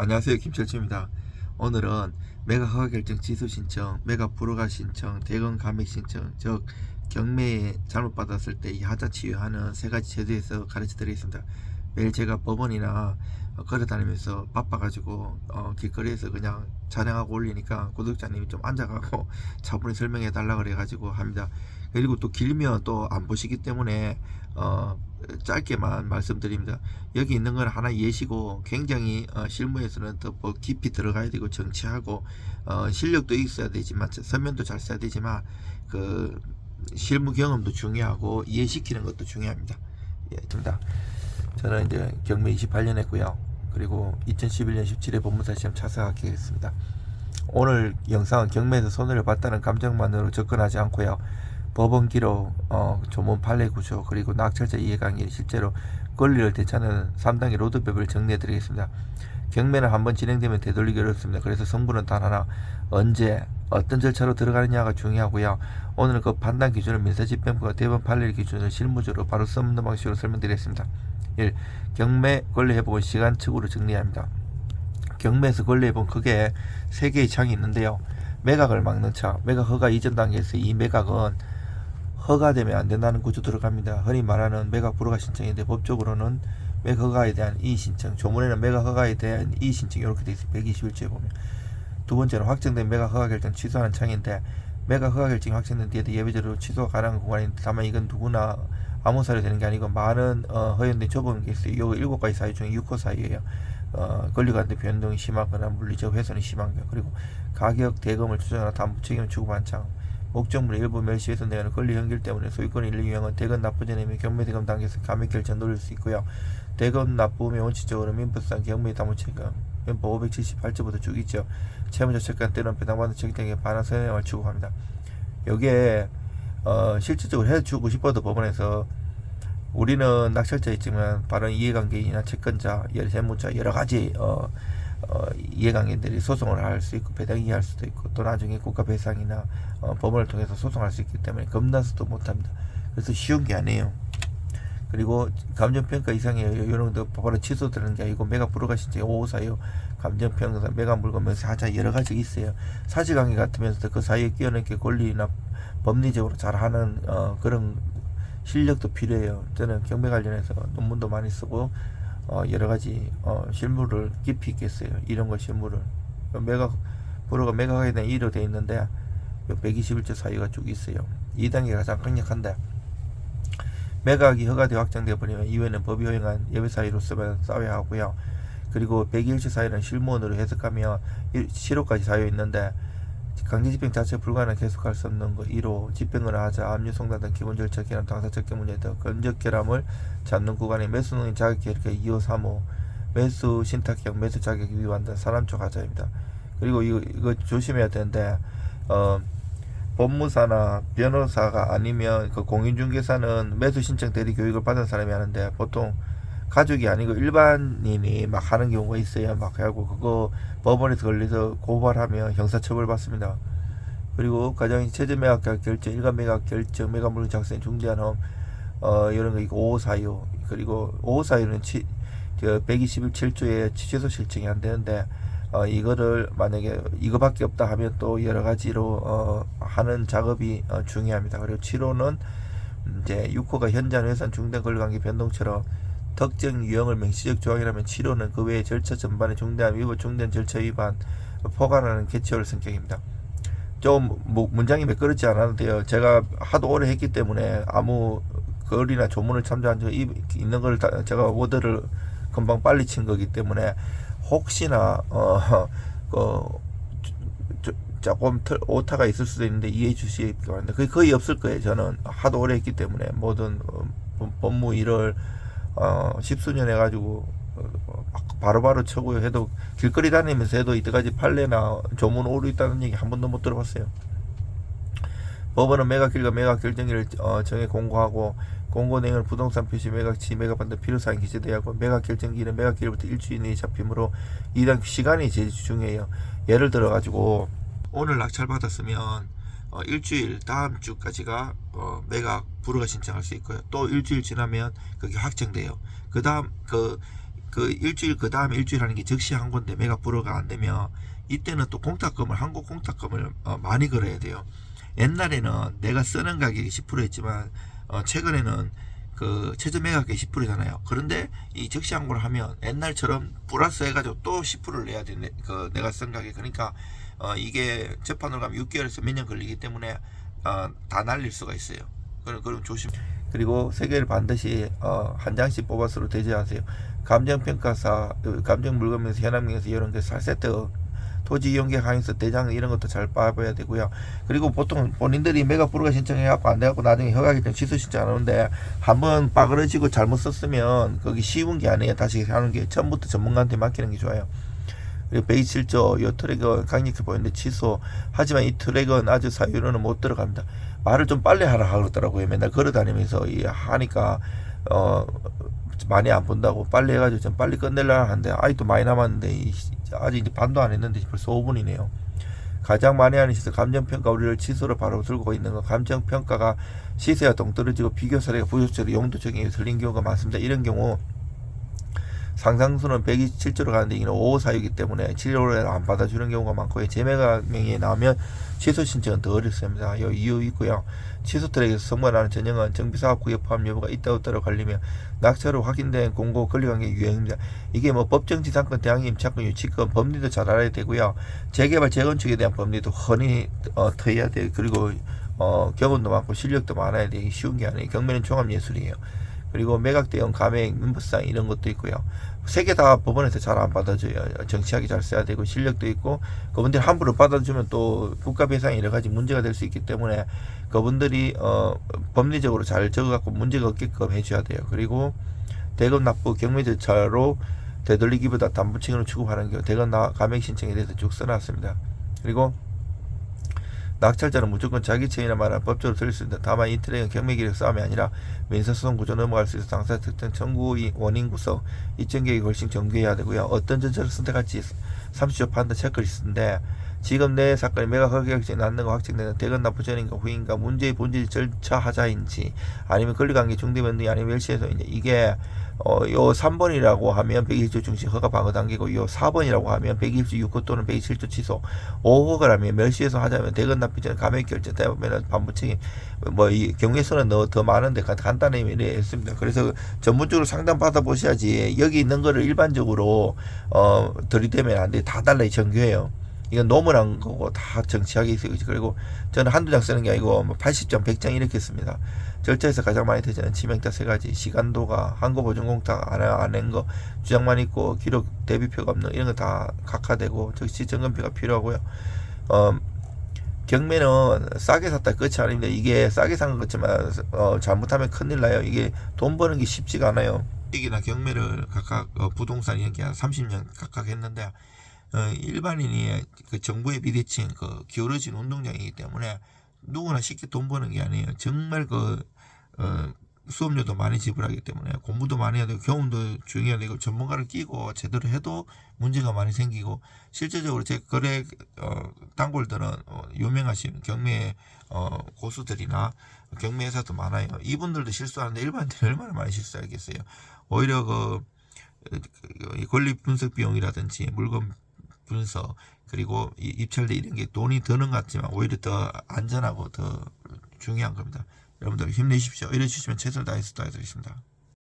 안녕하세요, 김철주입니다. 오늘은 매각 허가 결정 취소 신청, 매각 불허가 신청, 대금 감액 신청, 즉 경매에 잘못 받았을 때 이 하자 치유하는 세 가지 제도에서 가르쳐 드리겠습니다. 매일 제가 법원이나 걸어 다니면서 바빠가지고 길거리에서 그냥 촬영하고 올리니까 구독자님이 좀 앉아가고 차분히 설명해 달라 그래가지고 합니다. 그리고 또 길면 또 안 보시기 때문에 짧게만 말씀드립니다. 여기 있는 건 하나 예시고, 굉장히 실무에서는 더 뭐 깊이 들어가야 되고 정치하고 실력도 있어야 되지만 서면도 잘 써야 되지만 그 실무 경험도 중요하고 이해시키는 것도 중요합니다. 예, 됩니다. 저는 이제 경매 28년 했고요. 그리고 2011년 17회 법무사 시험 참석하게 됐습니다. 오늘 영상은 경매에서 손해를 봤다는 감정만으로 접근하지 않고요. 법원 기록, 조문 판례 구조, 그리고 낙찰자 이해 관계, 실제로 권리를 되찾는 3단계 로드맵을 정리해 드리겠습니다. 경매는 한번 진행되면 되돌리기 어렵습니다. 그래서 성분은 단 하나, 언제 어떤 절차로 들어가느냐가 중요하고요. 오늘은 그 판단 기준을 민사집행부가 대법 판례 기준을 실무적으로 바로 써먹는 방식으로 설명드리겠습니다. 1. 경매 권리 회복은 시간축으로 정리해야 합니다. 경매에서 권리 회복은 크게 3개의 창이 있는데요. 매각을 막는 창, 매각 허가 이전 단계에서 이 매각은 허가되면 안 된다는 구조 들어갑니다. 흔히 말하는 매각 불허가 신청인데 법적으로는 매각 허가에 대한 이의 신청, 조문에는 매각 허가에 대한 이의 신청 이렇게 되어 있어요. 121조에 보면. 두 번째는 확정된 매각 허가 결정 취소하는 창인데, 매각 허가 결정이 확정된 뒤에도 예외적으로 취소가 가능한 구간인데, 다만 이건 누구나 아무 사유 되는 게 아니고 많은 허용된 좁은 게 있어요. 요 7가지 사유 중에 6호 사유예요. 권리관계 변동이 심하거나 물리적 훼손이 심한 거, 그리고 가격 대금을 조정하거나 담보 책임을 주고받는 창, 목적물의 일부 멸시 훼손되는 권리 연결 때문에 소유권 일리 유형은 대금 납부 전이면 경매 대금 단계에서 감액 결정 노릴 수 있고요. 대금 납부면 원칙적으로 민법상 경매 담보 책임 민법 578조부터 쭉 있죠. 채무자 채권 때는 배당받는 책임에 반환 선행을 추구합니다. 여기에 실질적으로 해주고 싶어도 법원에서 우리는 낙찰자 있지만 다른 이해관계인이나 채권자, 세무자 여러 가지 이해관계인들이 소송을 할 수 있고 배당이 할 수도 있고 또 나중에 국가배상이나 법원을 통해서 소송할 수 있기 때문에 겁나서도 못합니다. 그래서 쉬운 게 아니에요. 그리고 감정평가 이상의 이런 것도 바로 취소되는 게 아니고 매각 불허가 신청 554요. 감정평가, 매각 물건, 사자 여러 가지 있어요. 사실관계 같으면서도 그 사이에 끼어넣게 권리나 법리적으로 잘하는 그런 실력도 필요해요. 저는 경매 관련해서 논문도 많이 쓰고 여러 가지 실무를 깊이 있게 했어요. 이런 거 실무를 매각 불허가 매각하게 된 이유로 되어 있는데 121조 사유가 쭉 있어요. 2단계가 가장 강력한데, 매각이 허가되어 확정되어 버리면 이후에는 법이 허용한 예외 사유로서만 싸워야 하고요. 그리고 101조 사유는 실무원으로 해석하며 7호까지 사유 있는데, 강제 집행 자체 불가능 계속할 수 없는 거 1호, 집행을 하자, 압류 송달 등 기본 절차 결함, 당사 적격 문제 등 건적 결함을 잡는 구간에 매수 능력 자격 계획 2호, 3호, 매수 신탁형, 매수 자격 위반 등 사람쪽 하자입니다. 그리고 이거 조심해야 되는데, 법무사나 변호사가 아니면 그 공인중개사는 매수 신청 대리 교육을 받은 사람이 하는데, 보통 가족이 아니고 일반인이 막 하는 경우가 있어요. 막 하고 그거 법원에서 걸려서 고발하면 형사처벌 받습니다. 그리고 가장 최저 매각 결정, 일간 매각 결정, 매각 물건 작성 중대한 험 이런 거 있고 5호 사유, 그리고 5호 사유는 127조에 취소 실증이 안 되는데 이거를 만약에 이거밖에 없다 하면 또 여러 가지로 하는 작업이 중요합니다. 그리고 7호는 이제 6호가 현장 회산 중대한 권리관계 변동처럼 특정 유형을 명시적 조항이라면 7호는 그 외의 절차 전반의 중대한 위법 중대한 절차 위반 포괄하는 캐치홀 성격입니다. 좀 문장이 매끄럽지 않았는데요. 제가 하도 오래 했기 때문에 아무 글이나 조문을 참조한 적이 있는 걸 제가 워드를 금방 빨리 친 거기 때문에 혹시나 조금 오타가 있을 수도 있는데 이해해 주시기 바랍니다. 그게 거의 없을 거예요. 저는 하도 오래 했기 때문에 모든 법무 일을 10수년 해가지고 바로바로 쳐고 해도 길거리 다니면서 해도 이때까지 판례나 조문 오류 있다는 얘기 한 번도 못 들어봤어요. 법원은 매각일과 매각 결정일을 정해 공고하고, 공고 내용은 부동산 표시 매각치 매각받는 필요사항이 기재되어 하고, 매각 결정기는 매각일부터 일주일 내에 잡히므로 이당 시간이 제일 중요해요. 예를 들어 가지고 오늘 낙찰 받았으면 일주일 다음 주까지가 매각 불허가 신청할 수 있고요. 또 일주일 지나면 그게 확정돼요. 그 다음 그 일주일 그 다음에 일주일 하는 게 적시 한 건데 매가 불어가 안 되면 이때는 또 공탁금을 한국 공탁금을 많이 걸어야 돼요. 옛날에는 내가 쓰는 가격이 10%였지만 최근에는 그 최저 매각이 10%잖아요. 그런데 이 적시 항고를 하면 옛날처럼 플러스 해가지고 또 10%를 내야 돼. 그 내가 쓴 가격. 그러니까 이게 재판으로 가면 6개월에서 몇 년 걸리기 때문에 다 날릴 수가 있어요. 그럼 조심. 그리고 세 개를 반드시 한 장씩 뽑아서로 대조하세요. 감정평가사, 감정물건에서 현황명에서 이런 게 4세트, 토지 이용계 항에서 대장 이런 것도 잘 봐봐야 되고요. 그리고 보통 본인들이 매각 불허가 신청해갖고 안 돼갖고 나중에 허가결정 취소 신청 안 하는데 한번 빠그러지고 잘못 썼으면 거기 쉬운 게 아니에요. 다시 하는 게 처음부터 전문가한테 맡기는 게 좋아요. 그리고 127조 요 트랙은 강력히 보이는데 취소. 하지만 이 트랙은 아주 사유로는 못 들어갑니다. 말을 좀 빨리 하라 그러더라고요. 맨날 걸어다니면서 하니까 많이 안 본다고 빨리 해가지고 좀 빨리 끝내려고 하는데 아직도 많이 남았는데 아직 이제 반도 안 했는데 벌써 5분이네요. 가장 많이 하는 시세 감정평가 우리를 취소로 바로 들고 있는 거. 감정평가가 시세와 동떨어지고 비교 사례가 부적절히 용도 적용이 틀린 경우가 많습니다. 이런 경우 상상수는 127조로 가는데 이는 5사유이기 때문에 7월에 안 받아주는 경우가 많고요. 재매각 명의에 나오면 취소 신청은 더 어렵습니다. 이 이유 있고요. 취소 트랙에서 선고하는 전형은 정비사업구역 포함 여부가 있다 없다로 갈리며 낙찰로 확인된 공고 권리관계 유형입니다. 이게 뭐 법정지상권, 대항해 임차권, 유치권, 법리도 잘 알아야 되고요. 재개발, 재건축에 대한 법리도 훤히 터야 돼요. 그리고 경험도 많고 실력도 많아야 돼. 쉬운 게 아니에요. 경매는 종합예술이에요. 그리고 매각 대응, 감액, 민법상 이런 것도 있고요. 세 개 다 법원에서 잘 안 받아줘요. 정치하게 잘 써야 되고 실력도 있고 그분들이 함부로 받아주면 또 국가배상 여러 가지 문제가 될 수 있기 때문에 그분들이 법리적으로 잘 적어갖고 문제가 없게끔 해줘야 돼요. 그리고 대금 납부 경매 절차로 되돌리기보다 담보층으로 취급하는 경우 대금 감액 신청에 대해서 쭉 써놨습니다. 그리고 낙찰자는 무조건 자기 채이나 말한 법적으로 들릴 수 있는데 다만 이 트랙은 경매기력 싸움이 아니라 민사소송 구조 넘어갈 수 있어 당사 특정 청구 원인 구성 입증 계획이 훨씬 정교해야 되고요. 어떤 전철을 선택할지 30조 판단 체크리스트인데 지금 내 사건이 매각 허가결정이 났는 거 확정되는 대건 납부 전인가 후인가 문제의 본질 절차 하자인지 아니면 권리관계 중대면이 아니면 멸시해서인지 이게 요 3번이라고 하면 121조 중심 허가 방어 단계고 요 4번이라고 하면 127조 6호 또는 127조 취소 5호가라면 멸시해서 하자면 대건 납부 전 감액 결정 대법원은 반부책임 이 경우에서는 더 많은데 간단히 이랬습니다. 그래서 전문적으로 상담 받아 보셔야지 여기 있는 거를 일반적으로 들이대면 안 돼. 다 달라요. 정교해요. 이건 노멀한 거고 다 정치하게 있어요. 그리고 저는 한두 장 쓰는 게 아니고 80장, 100장 이렇게 씁니다. 절차에서 가장 많이 되지는 치명타 3가지. 시간도가, 항고 보증 공탁 안 한 거, 주장만 있고 기록 대비표가 없는 이런 거 다 각하되고 적시 점검표가 필요하고요. 경매는 싸게 샀다 끝이 아닙니다. 이게 싸게 산 것 같지만 잘못하면 큰일 나요. 이게 돈 버는 게 쉽지가 않아요. 이기나 경매를 각각 부동산 이렇게 한 30년 각각 했는데 일반인이 그 정부의 비대칭 기울어진 운동장이기 때문에 누구나 쉽게 돈 버는 게 아니에요. 정말 수업료도 많이 지불하기 때문에 공부도 많이 해야 되고 경험도 중요해야 되고 전문가를 끼고 제대로 해도 문제가 많이 생기고 실제적으로 제 거래 단골들은 유명하신 경매 고수들이나 경매 회사도 많아요. 이분들도 실수하는데 일반인들이 얼마나 많이 실수하겠어요. 오히려 권리 분석 비용이라든지 물건 분석 그리고 입찰대 이런 게 돈이 드는 것 같지만 오히려 더 안전하고 더 중요한 겁니다. 여러분들 힘내십시오. 이래 주시면 최선을 다해서 도와드리겠습니다.